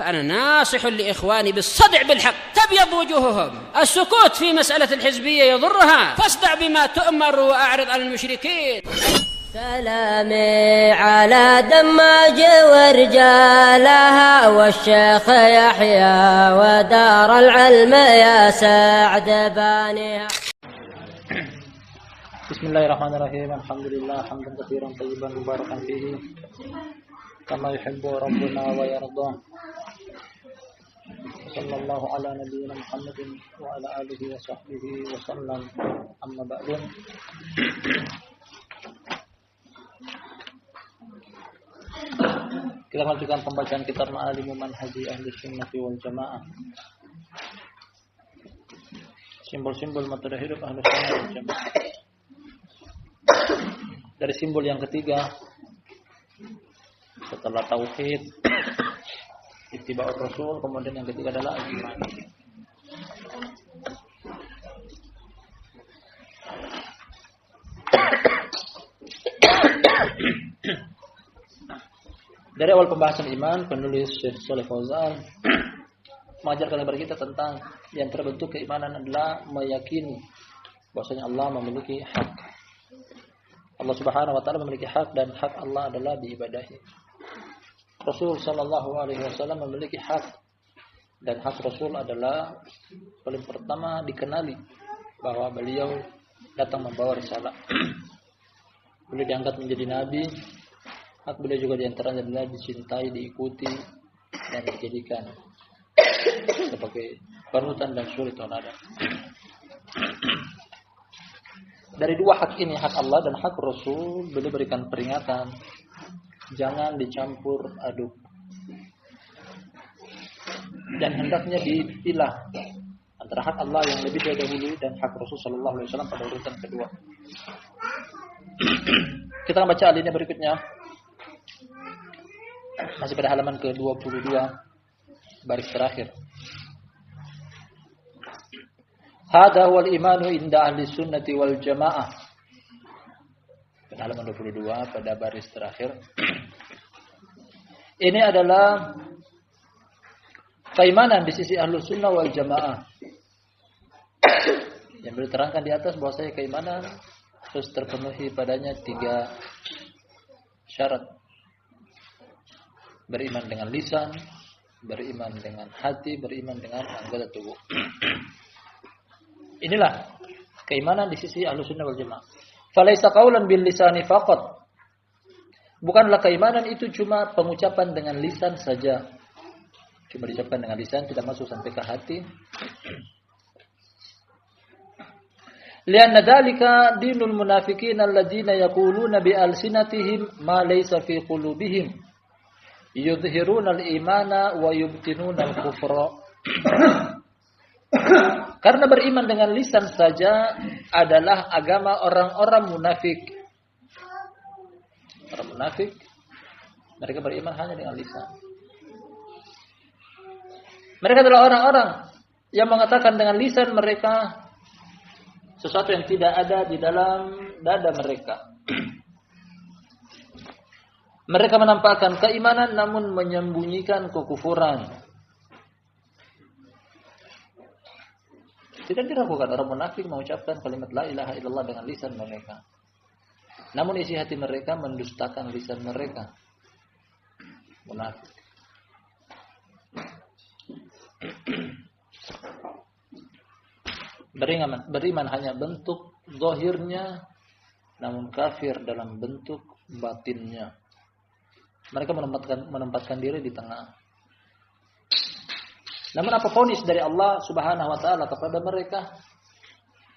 فأنا ناصح لإخواني بالصدع بالحق تبيض وجوههم. السكوت في مسألة الحزبية يضرها، فاصدع بما تؤمر وأعرض عن المشركين. سلامي على دماج ورجالها والشيخ يحيى ودار العلم يا سعد بانيها. بسم الله الرحمن الرحيم. الحمد لله حمدا كثيرا طيبا مباركا فيه كما يحب ربنا ويرضى. صلى الله على نبينا محمد وعلى آله وصحبه وسلم. أما بعد. Kita lanjutkan pembacaan kitab Ma'alimu Manhaji Ahli Sunnati wal Jamaah. Simbol-simbol metode hidup Ahli Sunnah wal Jamaah. Dari simbol yang ketiga setelah tauhid, ittiba'ur rasul, kemudian yang ketiga adalah iman. Dari awal pembahasan iman, penulis Syekh Shalih Fauzan mengajarkan kepada kita tentang yang terbentuk keimanan adalah meyakini bahwasanya Allah memiliki hak. Allah Subhanahu wa taala memiliki hak dan hak Allah adalah diibadahi. Rasul sallallahu alaihi wasallam memiliki hak dan hak Rasul adalah paling pertama dikenali bahwa beliau datang membawa risalah. Beliau diangkat menjadi nabi. Hak beliau juga diantaranya adalah dicintai, diikuti, dan dijadikan sebagai panutan dan suri tauladan. Dari dua hak ini, hak Allah dan hak Rasul, beliau berikan peringatan, jangan dicampur aduk. Dan hendaknya dipilah antara hak Allah yang lebih dahulu dan hak Rasul sallallahu alaihi wasallam pada urutan kedua. Kita akan baca alinea berikutnya. Masih pada halaman ke-22 baris terakhir. Hada wal imanu inda ahli sunnati wal jamaah. Pada halaman 22 pada baris terakhir. Ini adalah keimanan di sisi ahlu sunnah wal jamaah. Yang beliau terangkan di atas bahwasanya keimanan harus terpenuhi padanya 3 syarat. Beriman dengan lisan, beriman dengan hati, beriman dengan anggota tubuh. Inilah keimanan di sisi Ahlussunnah wal Jamaah. Falaisa qaulan bil lisani faqat. Bukanlah keimanan itu cuma pengucapan dengan lisan saja. Cuma diucapkan dengan lisan, tidak masuk sampai ke hati. Lianna dzalika dinul munafiqin alladziina yaquluna bi alsinatihim ma laysa fi qulubihim. Yudhiruna al-imana wa yubtinuna al-kufra. Karena beriman dengan lisan saja adalah agama orang-orang munafik. Orang munafik, mereka beriman hanya dengan lisan. Mereka adalah orang-orang yang mengatakan dengan lisan mereka sesuatu yang tidak ada di dalam dada mereka. Mereka menampakkan keimanan namun menyembunyikan kekufuran. Tidak diragukan orang munafik mengucapkan kalimat la ilaha illallah dengan lisan mereka. Namun isi hati mereka mendustakan lisan mereka. Munafik. Beriman hanya bentuk zahirnya, namun kafir dalam bentuk batinnya. Mereka menempatkan diri di tengah. Namun apa vonis dari Allah Subhanahu wa taala kepada mereka?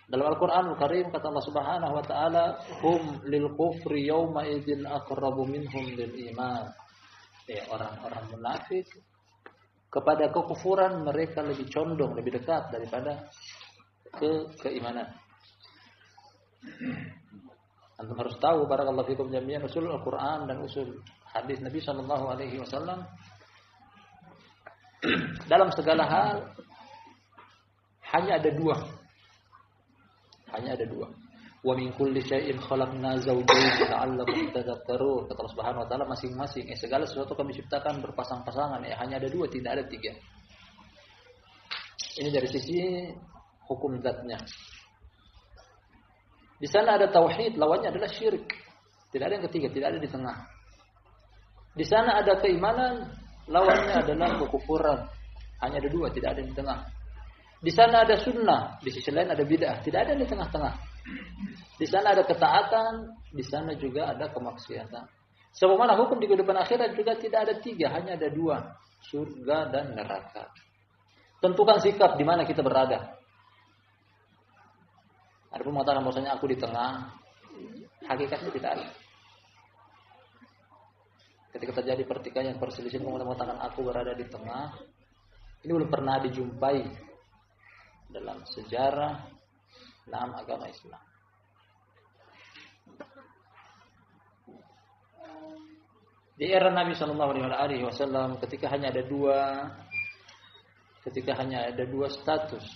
Dalam Al-Qur'anul Karim kata Allah Subhanahu wa taala, "Hum lil kufri yawma idzin aqrabu minhum lil iman." Ya, orang-orang munafik kepada kekufuran mereka lebih condong, lebih dekat daripada keimanan. Antum harus tahu barakallahu fikum jami'an usul Al-Qur'an dan usul hadis Nabi sallallahu alaihi wasallam dalam segala hal hanya ada dua. Wa min kulli syai'in khalaqna zawjayn la'allakum tadhakkarun. Kata Allah Subhanahu wa taala, masing-masing segala sesuatu kami ciptakan berpasang-pasangan, hanya ada dua, tidak ada tiga. Ini dari sisi hukum zatnya. Di sana ada tauhid, lawannya adalah syirik. Tidak ada yang ketiga, tidak ada di tengah. Di sana ada keimanan, lawannya adalah kekufuran. Hanya ada dua, tidak ada di tengah. Di sana ada sunnah, di sisi lain ada bid'ah, tidak ada di tengah-tengah. Di sana ada ketaatan, di sana juga ada kemaksiatan. Sebagaimana hukum di kehidupan akhirat juga tidak ada tiga, hanya ada dua, surga dan neraka. Tentukan sikap di mana kita berada. Ada pun mengatakan bahwasanya aku di tengah, hakikatnya tidak ada. Ketika terjadi pertikaian, perselisihan, kemudian mengatakan aku berada di tengah, ini belum pernah dijumpai dalam sejarah agama Islam. Di era Nabi Shallallahu Alaihi Wasallam, ketika hanya ada dua status,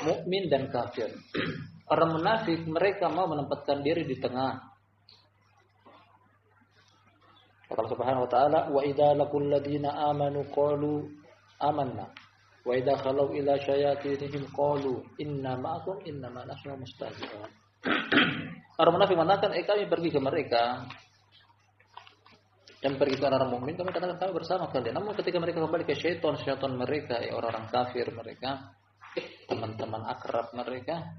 mukmin dan kafir. Orang munafik mereka mau menempatkan diri di tengah. Kata Allah Subhanahu wa taala, "Wa idza laqul ladina amanu qalu amanna wa idza khalu ila syayatinihim qalu inna ma'akum innama nahnu mustahzi'un." Orang munafik mengatakan, kami pergi ke mereka dan pergi ke orang mukmin, kami katakan kami bersama kalian. Namun ketika mereka kembali ke syaitan mereka, orang-orang kafir mereka, teman-teman akrab mereka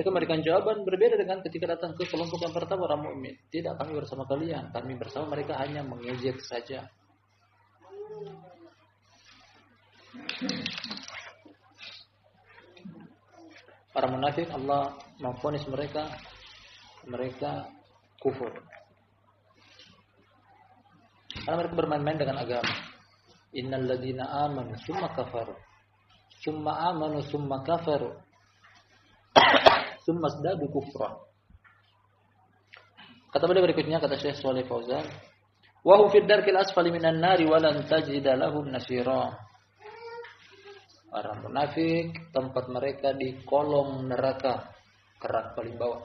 memberikan jawaban berbeda dengan ketika datang ke kelompok yang pertama orang mukmin. Tidak, kami bersama kalian, kami bersama mereka, hanya mengejek saja. Para munafik Allah memvonis mereka kufur. Karena mereka bermain-main dengan agama. Innal ladzina amanu tsumma kafaru. Tsumma amanu tsumma kafaru. Tsumma zdadu kufra. Kata beliau berikutnya, kata Syekh Shalih Fauzan, wa hum fid darkil asfali minan nari wa lan tajida lahum nasira. Orang munafik tempat mereka di kolong neraka, kerak paling bawah.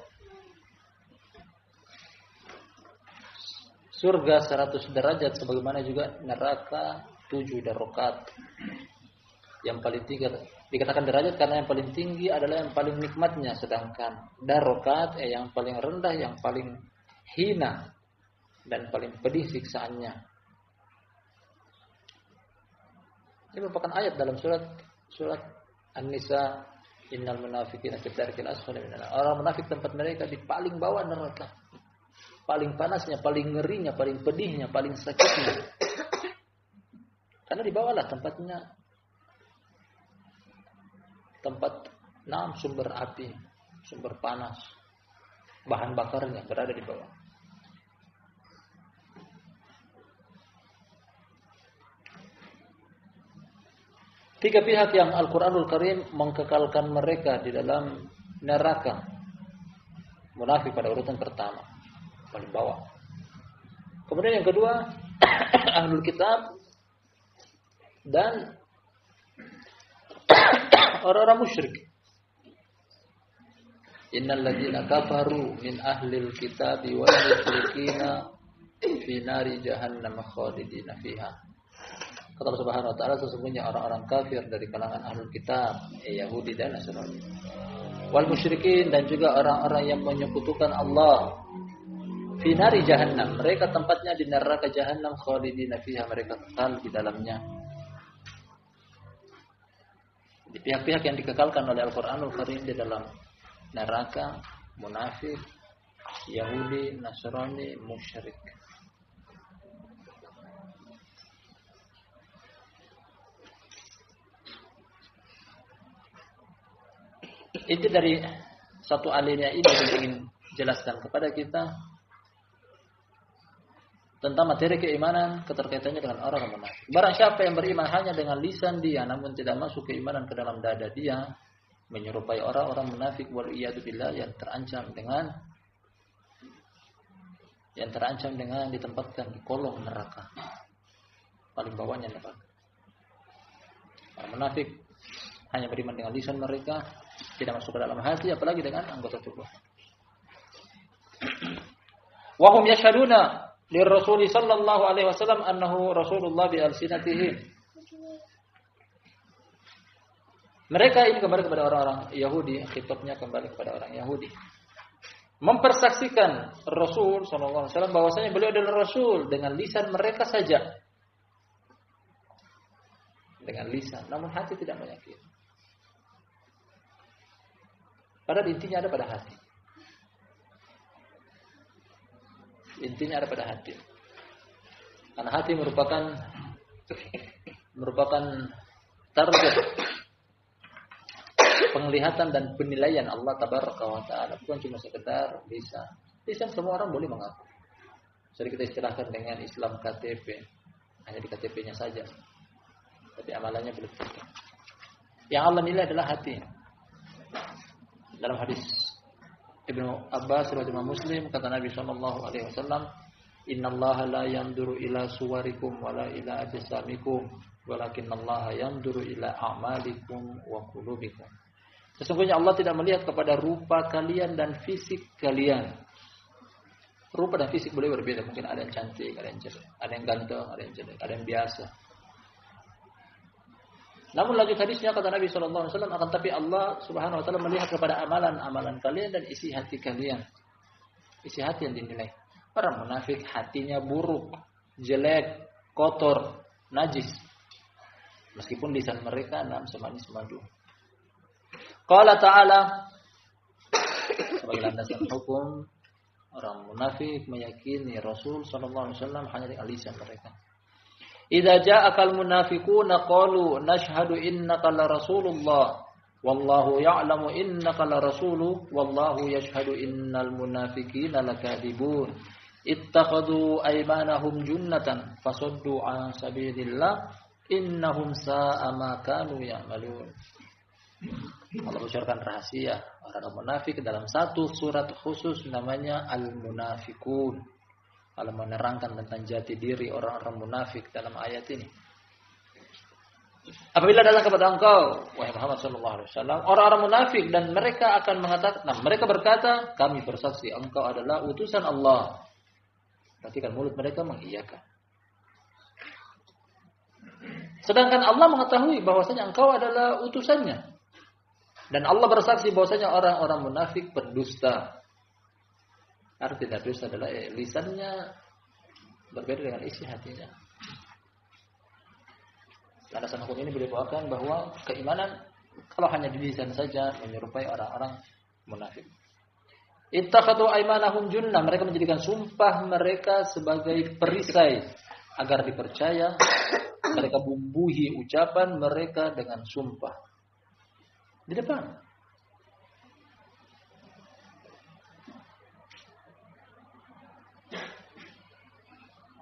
Surga 100 derajat, sebagaimana juga neraka 7 darokat. Yang paling tinggi dikatakan derajat karena yang paling tinggi adalah yang paling nikmatnya, sedangkan darokat yang paling rendah, yang paling hina dan paling pedih siksaannya. Ini merupakan ayat dalam surat An-Nisa, innal munafiqina fi darkil asfali minan nar. Orang munafik tempat mereka di paling bawah neraka. Paling panasnya, paling ngerinya, paling pedihnya, paling sakitnya. Karena di bawahlah tempatnya, tempat sumber api, sumber panas, bahan bakarnya berada di bawah. Tiga pihak yang Al-Quranul Karim mengkekalkan mereka di dalam neraka. Munafik pada urutan pertama, paling bawah. Kemudian yang kedua, Ahlul Kitab dan orang-orang musyrik. Innal ladzina kafaru min ahlil kitabi wal musyrikina fi nari jahannam khalidina fiha. Kata Allah Subhanahu wa taala, sesungguhnya orang-orang kafir dari kalangan Ahlul Kitab, Yahudi dan Nasrani, wal musyrikin, dan juga orang-orang yang menyekutukan Allah, fi nari jahannam, mereka tempatnya di neraka jahannam khalidina fiha, mereka kekal di dalamnya. Di pihak-pihak yang dikekalkan oleh Al-Qur'anul Karim di dalam neraka, munafik, Yahudi, Nasrani, musyrik. Itu dari satu alinea ini yang ingin jelaskan kepada kita tentang materi keimanan, keterkaitannya dengan orang munafik. Barang siapa yang beriman hanya dengan lisan dia, namun tidak masuk keimanan ke dalam dada dia, menyerupai orang-orang munafik wal iyadu billah yang terancam dengan ditempatkan di kolong neraka, paling bawahnya neraka. Orang munafik hanya beriman dengan lisan mereka, tidak masuk ke dalam hati, apalagi dengan anggota tubuh. Wa hum yashhaduna lirrasul sallallahu alaihi wasallam annahu rasulullah bi alsinatihim. Mereka ini kembali kepada orang-orang Yahudi, khitabnya kembali kepada orang Yahudi. Mempersaksikan Rasul sallallahu alaihi wasallam bahwasanya beliau adalah rasul dengan lisan mereka saja. Dengan lisan, namun hati tidak meyakini. Padahal intinya ada pada hati. Intinya ada pada hati. Karena hati merupakan target penglihatan dan penilaian Allah tabaraka wa taala, bukan cuma sekedar lisan. Lisan semua orang boleh mengaku. Jadi kita istilahkan dengan Islam KTP, hanya di KTP-nya saja. Tapi amalannya belum. Yang Allah nilai adalah hati. Dalam hadis Ibnu Abbas riwayat Imam Muslim, kata Nabi sallallahu alaihi wasallam, "Innallaha la yanzuru ila suwarikum wala ila ajsamikum, walakinallaha yanzuru ila a'malikum wa qulubikum." Sesungguhnya Allah tidak melihat kepada rupa kalian dan fisik kalian. Rupa dan fisik boleh berbeda, mungkin ada yang cantik, ada yang jelek, ada yang ganteng, ada yang jelek, ada yang biasa. Namun lanjut hadisnya kata Nabi sallallahu alaihi wasallam, akan tapi Allah Subhanahu wa taala melihat kepada amalan-amalan kalian dan isi hati kalian. Isi hati yang dinilai. Orang munafik hatinya buruk, jelek, kotor, najis. Meskipun lisan mereka semanis madu. Qala ta'ala, sebagai landasan hukum orang munafik meyakini Rasul sallallahu alaihi wasallam hanya dengan lisan mereka. Idza ja'akal munafiquna qalu nashhadu innaka la rasulullah wallahu ya'lamu innaka la rasuluhu wallahu yashhadu innal munafiqina lakadibun ittakhadhu aymanahum junnatan fasaddu an sabilillah innahum sa'a ma kanu ya'malun. Allah bocorkan rahasia orang munafik dalam satu surat khusus namanya Al-Munafiqun. Allah menerangkan tentang jati diri orang-orang munafik dalam ayat ini. Apabila datang kepada engkau, wahai Muhammad sallallahu alaihi wasallam, orang-orang munafik dan mereka akan mengatakan, mereka berkata, kami bersaksi engkau adalah utusan Allah. Berarti kan mulut mereka mengiyakan. Sedangkan Allah mengetahui bahwasanya engkau adalah utusannya. Dan Allah bersaksi bahwasanya orang-orang munafik berdusta. Arti dari dusta adalah lisannya berbeda dengan isi hatinya. Landasan hukum ini boleh bawakan bahwa keimanan kalau hanya di lisan saja menyerupai orang-orang munafik. Ittakhadhu aymanahum junnah, mereka menjadikan sumpah mereka sebagai perisai agar dipercaya. Mereka bumbuhi ucapan mereka dengan sumpah. Di depan.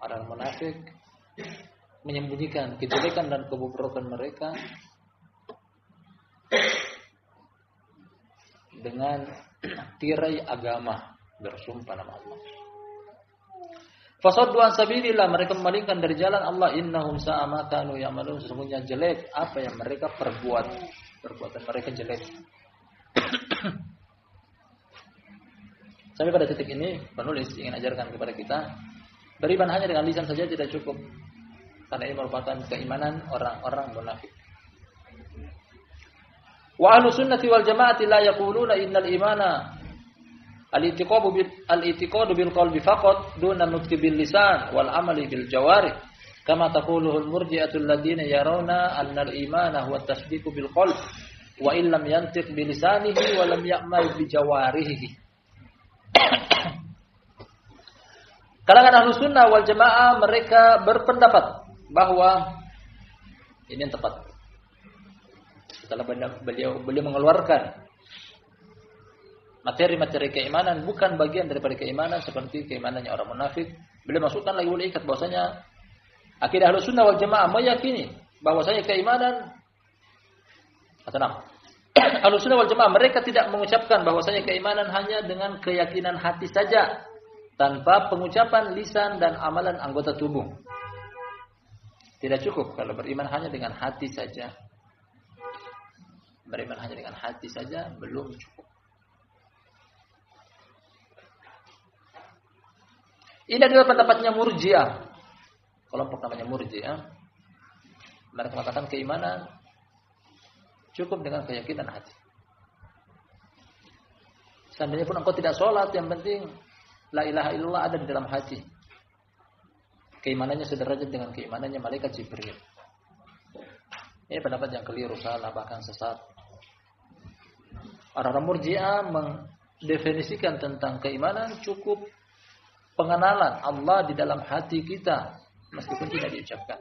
Orang munafik menyembunyikan kejelekan dan kebobrokan mereka dengan tirai agama, bersumpah nama Allah. Fasaddu an sabilillah, mereka memalingkan dari jalan Allah. Innahum sa'a ma kanu ya'malun, sesungguhnya jelek apa yang mereka perbuat. Perbuatan mereka jelek. Sampai pada titik ini penulis ingin ajarkan kepada kita, beriman hanya dengan lisan saja tidak cukup. Karena ini merupakan keimanan orang-orang munafik. Wa ahlus sunnati wal jamaati la yaquluna innal imana al-i'tiqadu bil qalbi faqat duna nutqi bil lisan wal amali bil jawarih. Kama taquluhu al-murji'atu alladziina yarawna anna al-imana huwa at-tasdiqu bil qalbi wa in lam yantiq bi lisanihi wa lam ya'mal bi jawarihi. Kalangan Ahlus Sunnah wal Jamaah mereka berpendapat bahwa ini yang tepat. Setelah beliau mengeluarkan materi-materi keimanan bukan bagian daripada keimanan seperti keimanannya orang munafik, beliau masukkan lagi ikat bahwasanya akidah Ahlus Sunnah wal Jamaah meyakini bahwasanya keimanan Ahlus Sunnah wal Jamaah mereka tidak mengucapkan bahwasanya keimanan hanya dengan keyakinan hati saja, tanpa pengucapan lisan dan amalan anggota tubuh. Tidak cukup kalau beriman hanya dengan hati saja. Beriman hanya dengan hati saja belum cukup. Ini adalah pendapatnya Murji'ah. Kelompok namanya Murji'ah. Mereka mengatakan keimanan cukup dengan keyakinan hati. Seandainya pun engkau tidak sholat, yang penting la ilaha illallah ada di dalam hati. Keimanannya sederajat dengan keimanannya malaikat Jibril. Ini pendapat yang keliru, salah, bahkan sesat. Orang-orang Murji'ah mendefinisikan tentang keimanan cukup pengenalan Allah di dalam hati kita meskipun tidak diucapkan.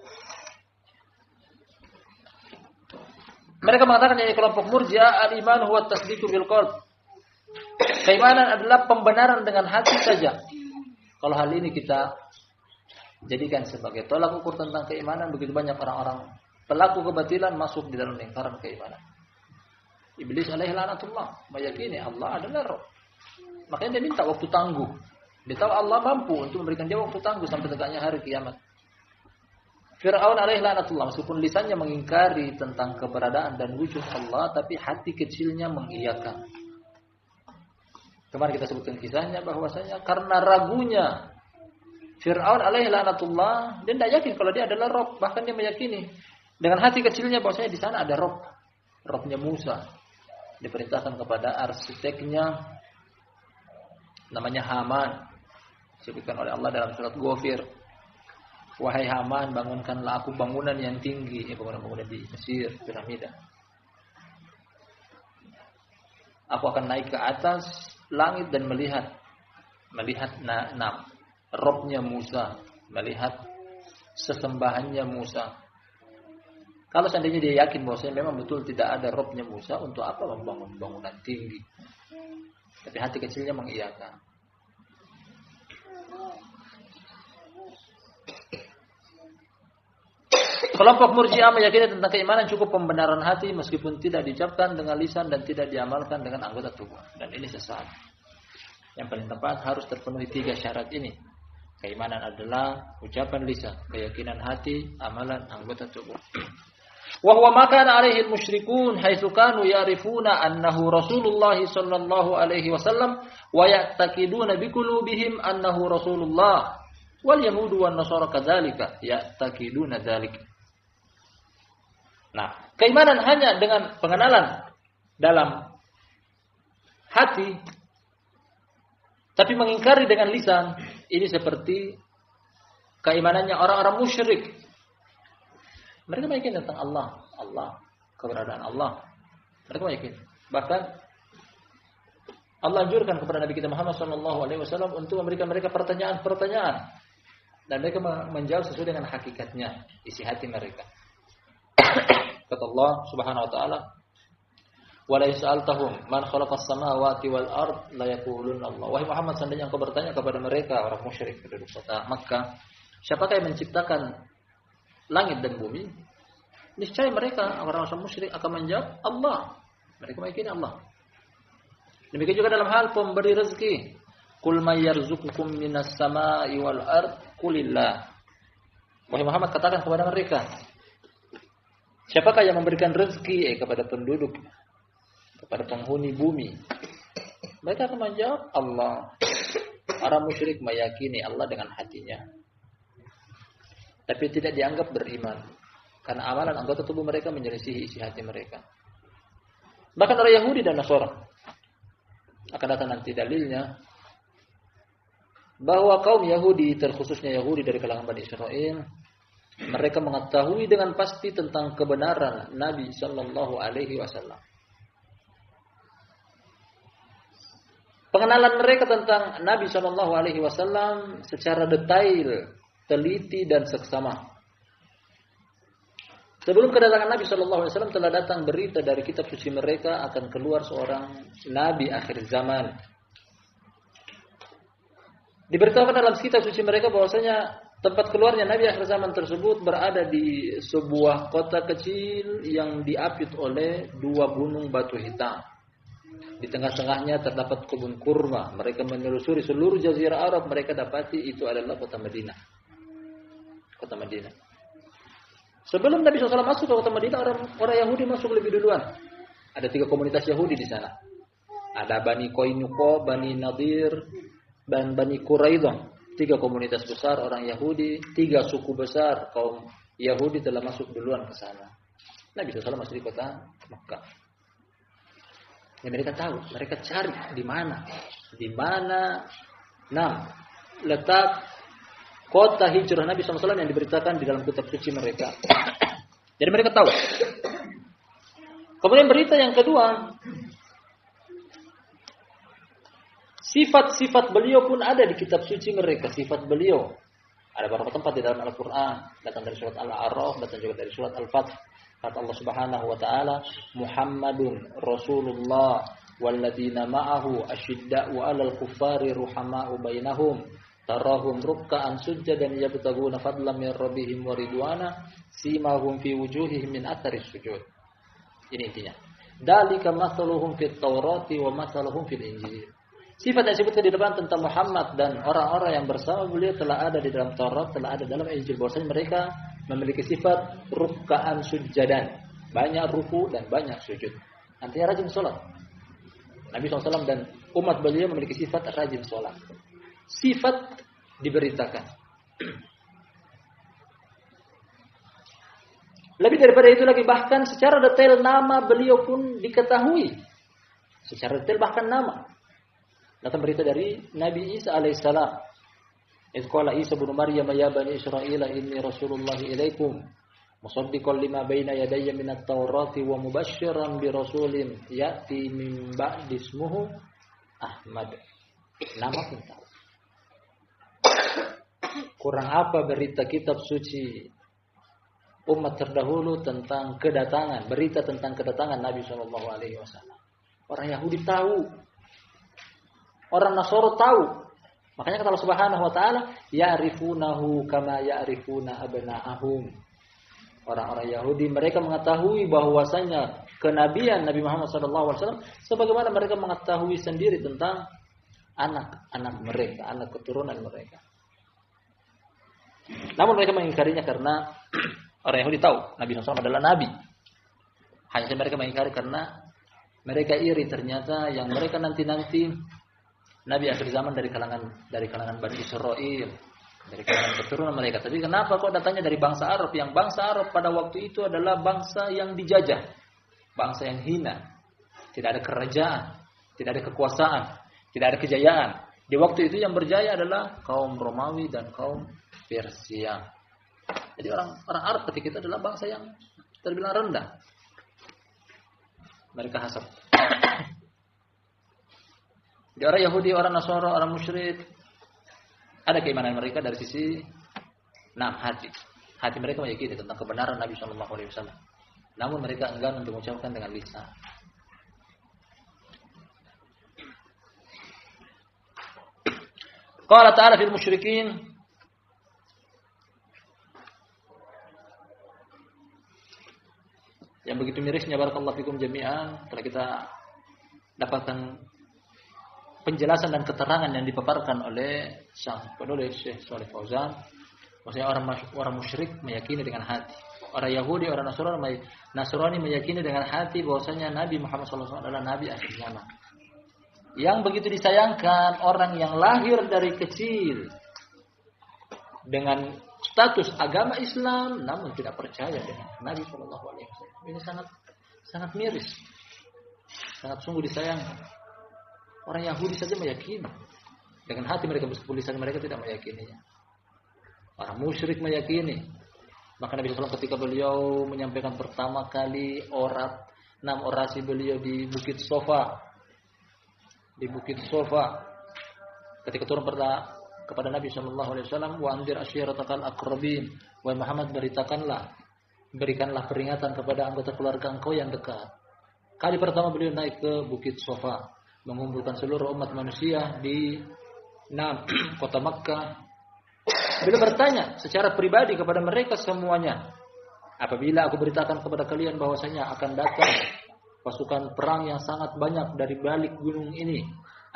Mereka mengatakan yang kelompok Murji'ah al-iman huwa tasdiqu bil qalb. Keimanan adalah pembenaran dengan hati saja. Kalau hal ini kita jadikan sebagai tolak ukur tentang keimanan, begitu banyak orang-orang pelaku kebatilan masuk di dalam lingkaran keimanan. Iblis alaihi laknatullah meyakini Allah adalah Rabb. Makanya dia minta waktu tangguh. Dia tahu Allah mampu untuk memberikan dia waktu tangguh sampai tegaknya hari kiamat. Fir'aun alaihi laknatullah meskipun lisannya mengingkari tentang keberadaan dan wujud Allah, tapi hati kecilnya mengiyakan. Kemarin kita sebutkan kisahnya bahwasanya karena ragunya Fir'aun alaihi laknatullah, dia tidak yakin kalau dia adalah Rabb, bahkan dia meyakini dengan hati kecilnya bahwasanya di sana ada Rabb, Rabbnya Musa. Diperintahkan kepada arsiteknya namanya Haman, disebutkan oleh Allah dalam surat Ghafir. Wahai Haman, bangunkanlah aku bangunan yang tinggi, bangunan-bangunan di Mesir, piramida. Aku akan naik ke atas langit dan melihat Rabbnya Musa, melihat sesembahannya Musa. Kalau seandainya dia yakin bahwasanya memang betul tidak ada Rabbnya Musa, untuk apa membangun bangunan tinggi? Tapi hati kecilnya mengiyakan. Kelompok Murji'ah meyakini tentang keimanan cukup pembenaran hati meskipun tidak diucapkan dengan lisan dan tidak diamalkan dengan anggota tubuh. Dan ini sesat. Yang paling tepat harus terpenuhi 3 syarat ini. Keimanan adalah ucapan lisan, keyakinan hati, amalan anggota tubuh. Wa huwa ma kana alaihi al-musyrikun haitsu kanu ya'rifuna annahu Rasulullah sallallahu alaihi wasallam wa ya'taqiduna bi qulubihim annahu Rasulullah wal yahudu wan nasara kadzalika ya'taqiduna dzalik. Nah, keimanan hanya dengan pengenalan dalam hati tapi mengingkari dengan lisan, ini seperti keimanannya orang-orang musyrik. Mereka meyakini tentang Allah, keberadaan Allah. Mereka meyakini. Bahkan Allah anjurkan kepada Nabi kita Muhammad SAW untuk memberikan mereka pertanyaan-pertanyaan, dan mereka menjawab sesuai dengan hakikatnya, isi hati mereka. Kata Allah Subhanahu wa taala, "Wa la yas'altahum man khalaqas samawati wal ard la yaqulunna Allah." Wahai Muhammad, seandainya engkau bertanya kepada mereka orang musyrik penduduk kota Makkah, siapakah yang menciptakan langit dan bumi? Niscaya mereka orang-orang musyrik akan menjawab Allah. Mereka meyakini Allah. Demikian juga dalam hal pemberi rezeki. Qul may yarzuqukum minas sama'i wal ard qulillah. Wahai Muhammad, katakan kepada mereka, siapakah yang memberikan rezeki kepada penduduk, kepada penghuni bumi? Mereka akan menjawab Allah. Orang musyrik meyakini Allah dengan hatinya, tapi tidak dianggap beriman karena amalan anggota tubuh mereka menyelisihi isi hati mereka. Bahkan orang Yahudi dan Nasara, akan datang nanti dalilnya bahwa kaum Yahudi, terkhususnya Yahudi dari kalangan Bani Israel, mereka mengetahui dengan pasti tentang kebenaran Nabi Sallallahu Alaihi Wasallam. Pengenalan mereka tentang Nabi Sallallahu Alaihi Wasallam secara detail, teliti dan seksama. Sebelum kedatangan Nabi Sallallahu Alaihi Wasallam telah datang berita dari kitab suci mereka akan keluar seorang Nabi akhir zaman. Diberitahukan dalam kitab suci mereka bahwasanya tempat keluarnya Nabi akhir zaman tersebut berada di sebuah kota kecil yang diapit oleh 2 gunung batu hitam. Di tengah-tengahnya terdapat kebun kurma. Mereka menelusuri seluruh jazirah Arab, mereka dapati itu adalah kota Madinah. Kota Madinah. Sebelum Nabi SAW masuk ke kota Madinah, orang Yahudi masuk lebih duluan. Ada 3 komunitas Yahudi di sana. Ada Bani Qainuqa, Bani Nadir, dan Bani Quraidah. 3 komunitas besar orang Yahudi, 3 suku besar kaum Yahudi telah masuk duluan ke sana. Nabi SAW masih di kota Makkah. Ya, mereka tahu, mereka cari di mana letak kota hijrah Nabi SAW yang diberitakan di dalam kitab suci mereka. Jadi mereka tahu. Kemudian berita yang kedua, sifat-sifat beliau pun ada di kitab suci mereka. Sifat beliau ada beberapa tempat di dalam Al-Quran, datang dari surat Al-A'raf, datang juga dari surat Al-Fath. Kata Allah Subhanahu wa taala, Muhammadun Rasulullah walladzina ma'ahu asyidda'u 'alal kuffari ruhama'u bainahum tarahum ruk'an sujjadan yabtaguna fadlan min rabbihim wa ridwana simahum fi wujuhihim min atharis sujud. Ini intinya. Dalika mathaluhum fit Taurati wa mathaluhum fil Injil. Sifat yang disebutkan di depan tentang Muhammad dan orang-orang yang bersama beliau telah ada di dalam Taurat, telah ada dalam Injil. Bahwasanya mereka memiliki sifat ruk'an sujjadan, banyak ruku dan banyak sujud. Artinya rajin sholat. Nabi SAW dan umat beliau memiliki sifat rajin sholat. Sifat diberitakan. Lebih daripada itu lagi, bahkan secara detail nama beliau pun diketahui. Secara detail bahkan nama. Datang berita dari Nabi Isa alaihissalam. Idh qala Isa ibn Maryam ya bani Israil inni rasulullah ilaikum musaddiqan lima baina yadayya minat Taurati wa mubasysyiran bi rasulin ya'ti min ba'di ismuhu Ahmad. Nama pun tahu. Kurang apa berita kitab suci umat terdahulu tentang kedatangan, berita tentang kedatangan Nabi sallallahu alaihi wasallam. Orang Yahudi tahu. Orang Nasara tahu. Makanya kata Allah Subhanahu wa taala, ya'rifunahu kama ya'rifuna abna'ahum. Orang-orang Yahudi mereka mengetahui bahwasanya kenabian Nabi Muhammad SAW sebagaimana mereka mengetahui sendiri tentang anak-anak mereka, anak keturunan mereka. Namun mereka mengingkarinya karena orang Yahudi tahu Nabi SAW adalah nabi. Hanya saja mereka mengingkari karena mereka iri ternyata yang mereka nanti-nanti Nabi akhir zaman dari kalangan Bani Israel, dari kalangan keturunan mereka. Tapi kenapa kok datangnya dari bangsa Arab? Yang bangsa Arab pada waktu itu adalah bangsa yang dijajah, bangsa yang hina, tidak ada kerajaan, tidak ada kekuasaan, tidak ada kejayaan. Di waktu itu yang berjaya adalah kaum Romawi dan kaum Persia. Jadi orang Arab ketika itu adalah bangsa yang terbilang rendah. Mereka hasad. Di orang Yahudi, orang Nasara, orang musyrik ada keimanan mereka dari sisi hati. Hati mereka meyakini tentang kebenaran Nabi Shallallahu Alaihi Wasallam. Namun mereka enggan untuk mengucapkan dengan lisan. Qala ta'ala fil musyrikin yang begitu mirisnya barakallahu fikum jami'an, telah kita dapatkan penjelasan dan keterangan yang dipaparkan oleh sang penulis Syekh Shalih Fauzan. Maksudnya orang musyrik meyakini dengan hati. Orang Yahudi, orang Nasrani meyakini dengan hati bahwasanya Nabi Muhammad SAW adalah Nabi akhir zaman. Yang begitu disayangkan orang yang lahir dari kecil dengan status agama Islam namun tidak percaya dengan Nabi SAW. Ini sangat miris. Sangat sungguh disayangkan. Orang Yahudi saja meyakini. Dengan hati mereka meskipun lisan mereka tidak meyakininya. Orang musyrik meyakini. Maka Nabi SAW ketika beliau menyampaikan pertama kali orasi beliau di Bukit Sofa. Di Bukit Sofa. Ketika turun kepada Nabi SAW, wa anzir asyiratakal aqrabin. Wahai Muhammad, berikanlah peringatan kepada anggota keluarga engkau yang dekat. Kali pertama beliau naik ke Bukit Sofa, mengumpulkan seluruh umat manusia di kota Makkah. Beliau bertanya secara pribadi kepada mereka semuanya, apabila aku beritakan kepada kalian bahwasanya akan datang pasukan perang yang sangat banyak dari balik gunung ini,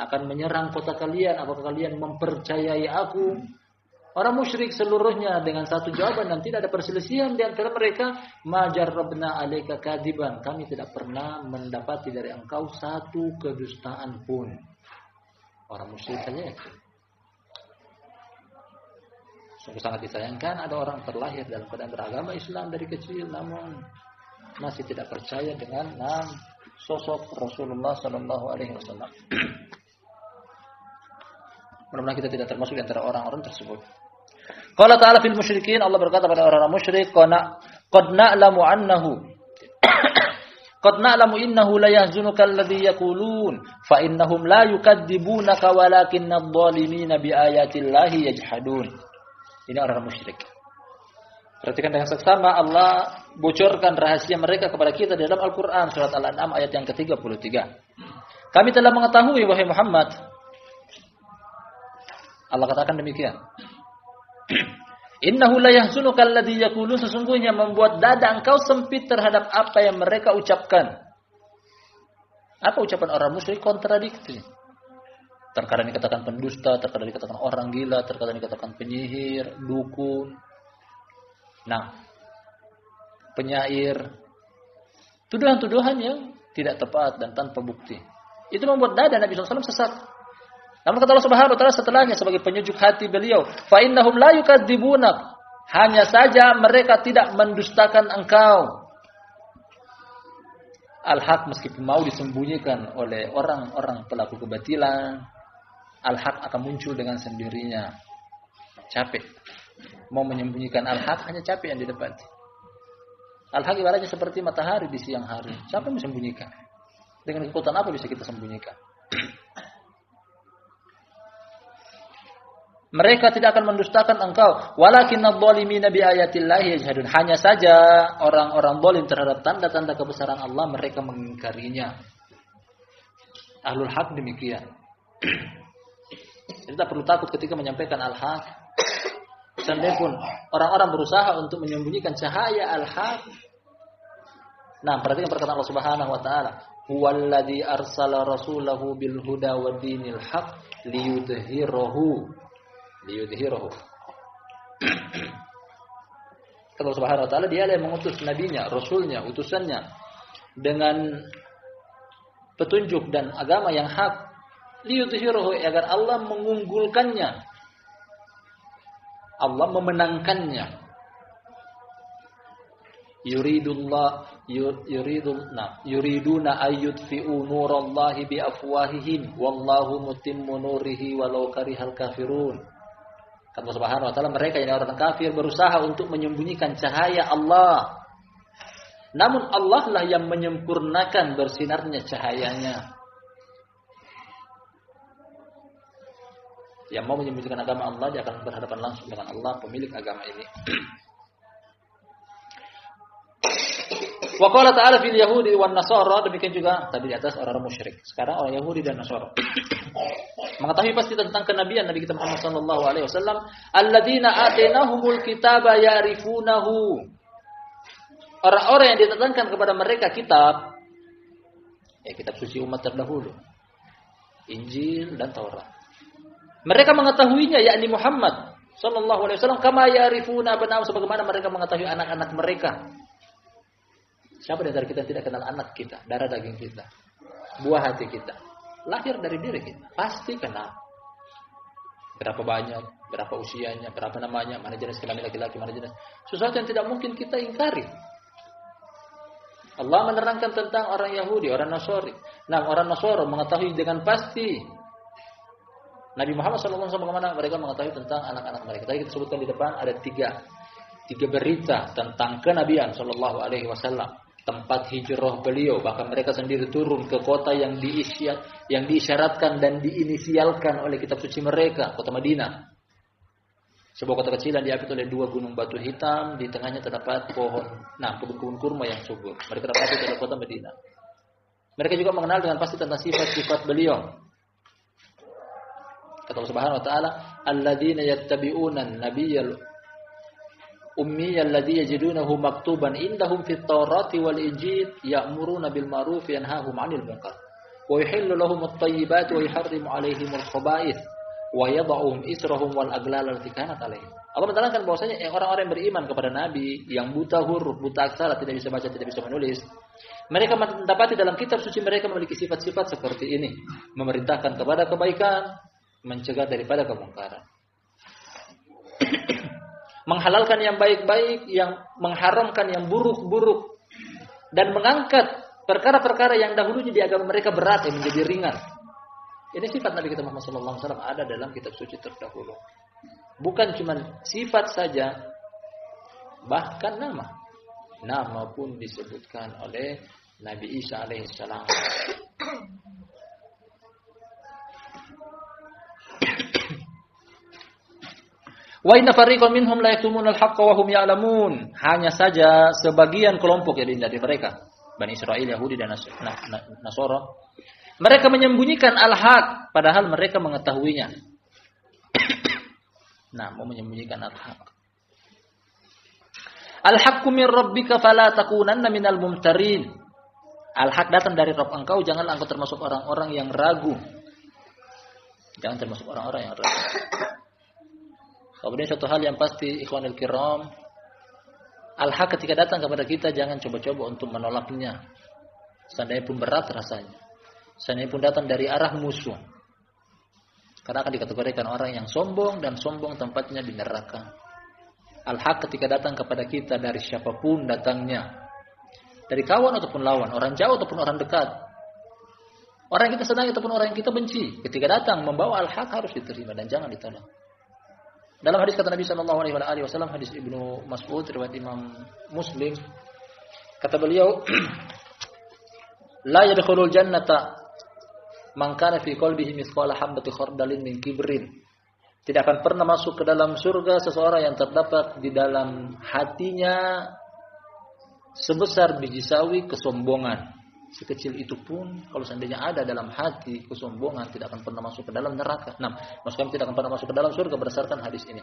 akan menyerang kota kalian, apakah kalian mempercayai aku? Orang musyrik seluruhnya dengan satu jawaban dan tidak ada perselisihan di antara mereka, ma jarrabna 'alaika kadiban. Kami tidak pernah mendapati dari engkau satu kedustaan pun. Orang musyrik saja yakin. Sungguh sangat disayangkan ada orang terlahir dalam keadaan beragama Islam dari kecil namun masih tidak percaya dengan sosok Rasulullah sallallahu alaihi wasallam. Mudah-mudahan kita tidak termasuk di antara orang-orang tersebut. Qala ta'ala fil musyrikin, Allah berkata pada orang-orang musyrik, qad na'lamu annahu qad na'lamu innahu la yahzunuka alladhi yaqulun fa innahum la yukadzibunaka walakinna adh-dhalimina bi ayatillahi yajhadun. Ini orang musyrik. Perhatikan dengan seksama Allah bocorkan rahasia mereka kepada kita di dalam Al-Quran surat Al-An'am ayat yang ke-33. Kami telah mengetahui wahai Muhammad. Allah katakan demikian. Innahu la yahzunuka alladhi yaqulun, sesungguhnya membuat dada engkau sempit terhadap apa yang mereka ucapkan. Apa ucapan orang musyrik? Kontradiktif. Terkadang dikatakan pendusta, terkadang dikatakan orang gila, terkadang dikatakan penyihir, dukun. Nah, penyair. Tuduhan-tuduhan yang tidak tepat dan tanpa bukti. Itu membuat dada Nabi SAW sesat. Namun kata Allah Subhanahu wa taala setelahnya sebagai penyejuk hati beliau, fa innahum la yukadzibunak. Hanya saja mereka tidak mendustakan engkau. Al-haq meskipun mau disembunyikan oleh orang-orang pelaku kebatilan, al-haq akan muncul dengan sendirinya. Capek. Mau menyembunyikan al-haq hanya capek yang didapati. Al-haq ibaratnya seperti matahari di siang hari. Siapa yang sembunyikan? Dengan kekuatan apa bisa kita sembunyikan? Mereka tidak akan mendustakan engkau. Walakinnadh dhalimina bi ayatillahi yajhadun. Hanya saja orang-orang zalim terhadap tanda-tanda kebesaran Allah mereka mengingkarinya. Ahlul haq demikian. Kita perlu takut ketika menyampaikan al-haq. Seandainya pun orang-orang berusaha untuk menyembunyikan cahaya al-haq. Nah, perhatikan perkataan Allah Subhanahu wa taala, "Huwallazi arsala rasulahu bil huda wa dinil haq liyudhhirahu." Kata Allah Subhanahu wa taala, Dia yang mengutus nabinya, rasulnya, utusannya dengan petunjuk dan agama yang hak, liyudhhirahu, agar Allah mengunggulkannya, Allah memenangkannya. Yuriduna ayyudfi'u nurallahi biafwahihim wallahu mutimmu nurihi walau karihal kafirun. Kata Subhanahu wa taala, mereka yang orang kafir berusaha untuk menyembunyikan cahaya Allah. Namun Allah lah yang menyempurnakan bersinarnya cahayanya. Yang mau menyembunyikan agama Allah, dia akan berhadapan langsung dengan Allah, pemilik agama ini. Wa qala ta'ala fil yahudi wan nasara, demikian juga tadi di atas orang musyrik. Sekarang orang Yahudi dan Nasara. Mengetahui pasti tentang kenabian Nabi kita Muhammad sallallahu alaihi wasallam, alladzina atainahumul kitaba ya'rifunahu. Orang-orang yang ditetapkan kepada mereka kitab, kitab suci umat terdahulu, Injil dan Taurat. Mereka mengetahuinya, yakni Muhammad sallallahu alaihi wasallam, kama ya'rifuna abna'ahum, sebagaimana mereka mengetahui anak-anak mereka. Siapa di antara kita tidak kenal anak kita, darah daging kita, buah hati kita, lahir dari diri kita, pasti kenal. Berapa banyak, berapa usianya, berapa namanya, mana jenis kelamin laki-laki, mana jenis. Sesuatu yang tidak mungkin kita ingkari. Allah menerangkan tentang orang Yahudi, orang Nasrani. Nah, orang Nasrani mengetahui dengan pasti Nabi Muhammad SAW bagaimana mereka mengetahui tentang anak-anak mereka. Tadi kita sebutkan di depan ada tiga berita tentang kenabian Sallallahu Alaihi Wasallam, tempat hijrah beliau, bahkan mereka sendiri turun ke kota yang diisyaratkan dan diinisialkan oleh kitab suci mereka, kota Madinah. Sebuah kota kecil yang diapit oleh dua gunung batu hitam, di tengahnya terdapat kebun kurma yang subur. Mereka dapat itu adalah kota Madinah. Mereka juga mengenal dengan pasti tentang sifat-sifat beliau. Kata Allah Subhanahu wa taala, alladzina yattabi'una an-nabiyyal ummiyya alladzi yajidunahu maktuban indahum fit Taurati wal Injil ya'muruna bil ma'ruf wa yanhahum 'anil munkar wa yuhillu lahum at-tayyibati wa yuharrimu 'alaihim al-khaba'ith wa yad'uhum israhum wal aglal allati kanat alaihim. Allah menerangkan bahwasanya yang orang-orang yang beriman kepada Nabi, yang buta huruf, buta aksara, tidak bisa baca, tidak bisa menulis, mereka mendapati dalam kitab suci mereka memiliki sifat-sifat seperti ini, memerintahkan kepada kebaikan, mencegah daripada kemungkaran. Menghalalkan yang baik-baik, yang mengharamkan yang buruk-buruk, dan mengangkat perkara-perkara yang dahulunya di agama mereka berat yang menjadi ringan. Ini sifat Nabi kita Muhammad SAW ada dalam kitab suci terdahulu. Bukan cuma sifat saja, bahkan nama. Nama pun disebutkan oleh Nabi Isa alaihissalam. Wa inna fariqan minhum la yaktumuna al-haqqa wa hum ya'lamun. Hanya saja sebagian kelompok yang dari mereka, Bani Israel, Yahudi dan Nasara, mereka menyembunyikan al-haq padahal mereka mengetahuinya. Nah, mau menyembunyikan al-haq. Al-haqqu min rabbika fala takunanna minal mumtarin. Al-haq datang dari Rabb engkau, janganlah engkau termasuk orang-orang yang ragu. Jangan termasuk orang-orang yang ragu. Kemudian satu hal yang pasti, ikhwanul kiram, al-haq ketika datang kepada kita jangan coba-coba untuk menolaknya. Seandainya pun berat rasanya. Seandainya pun datang dari arah musuh. Karena akan dikategorikan orang yang sombong, dan sombong tempatnya di neraka. Al-haq ketika datang kepada kita dari siapapun datangnya, dari kawan ataupun lawan, orang jauh ataupun orang dekat, orang yang kita senangi ataupun orang yang kita benci, ketika datang membawa al-haq harus diterima dan jangan ditolak. Dalam hadis kata Nabi SAW, hadis Ibnu Mas'ud riwayat Imam Muslim, kata beliau, la yadkhulul jannata man kana fi qalbihi mithqala habbati khardalin min kibrin. Tidak akan pernah masuk ke dalam surga seseorang yang terdapat di dalam hatinya sebesar biji sawi kesombongan. Sekecil itu pun kalau seandainya ada dalam hati kesombongan, tidak akan pernah masuk ke dalam neraka. Nah, maksudnya tidak akan pernah masuk ke dalam surga berdasarkan hadis ini.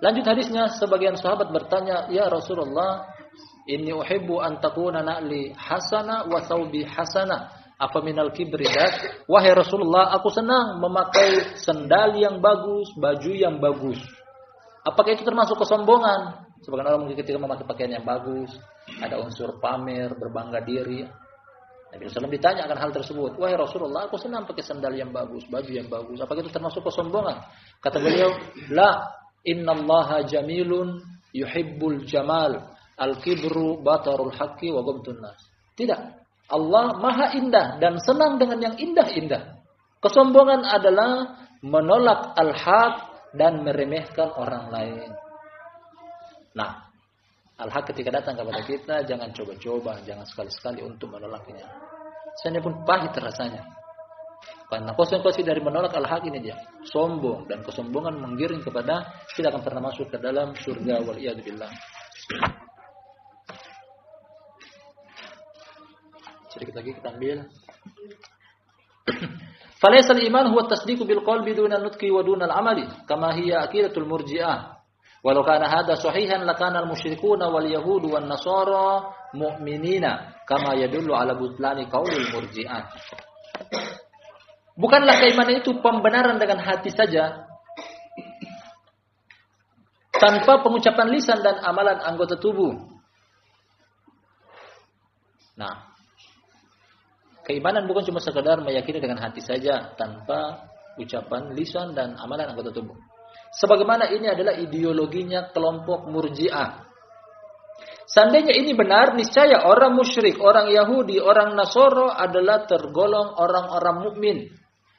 Lanjut hadisnya, sebagian sahabat bertanya, "Ya Rasulullah, inni uhibbu an takuna na'li hasana wa thawbi hasana. Apa minal kibri dak?" Wahai Rasulullah, aku senang memakai sendal yang bagus, baju yang bagus. Apakah itu termasuk kesombongan? Sebagian orang mungkin ketika memakai pakaian yang bagus, ada unsur pamer, berbangga diri. Nabi SAW ditanya akan hal tersebut. Wahai Rasulullah, aku senang pakai sandal yang bagus, baju yang bagus. Apakah itu termasuk kesombongan? Kata beliau, la, innallaha jamilun yuhibbul jamal. Al-kibru batarul haqqi wa ghamtun nas. Tidak. Allah maha indah dan senang dengan yang indah-indah. Kesombongan adalah menolak al-haq dan meremehkan orang lain. Nah, al-haq ketika datang kepada kita, jangan coba-coba, jangan sekali-sekali untuk menolaknya. Seandainya pun pahit rasanya. Karena konsekuensi dari menolak al-haq ini dia sombong, dan kesombongan menggiring kepada tidak akan pernah masuk ke dalam surga, waliyadzubillah. Sedikit lagi kita ambil. Falaysa al-iman huwa at-tasdiqu bil qalbi duna an-nutqi wa duna al-amali, kama hiya aqidatul murji'ah. Walau kana hadha sahihan lakana al-musyrikuuna wal yahudu wan nasara mu'minina kama yadullu ala butlani qaulil murji'ah. Bukanlah keimanan itu pembenaran dengan hati saja tanpa pengucapan lisan dan amalan anggota tubuh. Nah, keimanan bukan cuma sekadar meyakini dengan hati saja tanpa ucapan lisan dan amalan anggota tubuh. Sebagaimana ini adalah ideologinya kelompok Murji'ah. Seandainya ini benar, niscaya orang musyrik, orang Yahudi, orang Nasoro adalah tergolong orang-orang mukmin.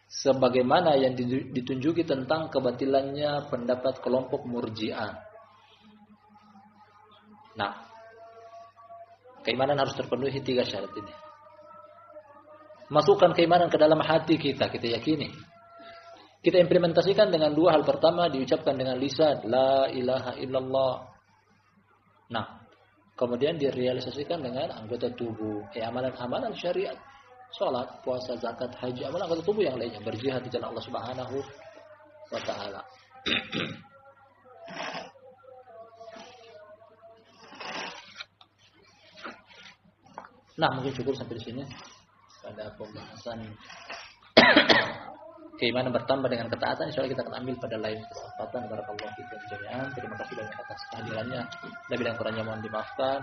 Sebagaimana yang ditunjuki tentang kebatilannya pendapat kelompok Murji'ah. Nah, keimanan harus terpenuhi 3 syarat ini. Masukkan keimanan ke dalam hati kita, kita yakini. Kita implementasikan dengan 2 hal. Pertama, diucapkan dengan lisan, la ilaha illallah. Nah, kemudian direalisasikan dengan anggota tubuh, amalan-amalan syariat, salat, puasa, zakat, haji, amalan anggota tubuh yang lainnya, berjihad di jalan Allah Subhanahu wa taala. Nah, mungkin cukup sampai di sini pada pembahasan keimanan bertambah dengan ketaatan, insyaallah kita akan ambil pada lain kesempatan. Barakallahu fikum jami'an. Terima kasih banyak atas kehadirannya. Nabi dan Qur'annya mohon dimaafkan.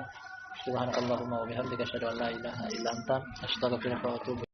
Subhanakallahumma wa bihamdika asyhadu an la ilaha illa anta astaghfiruka wa atubu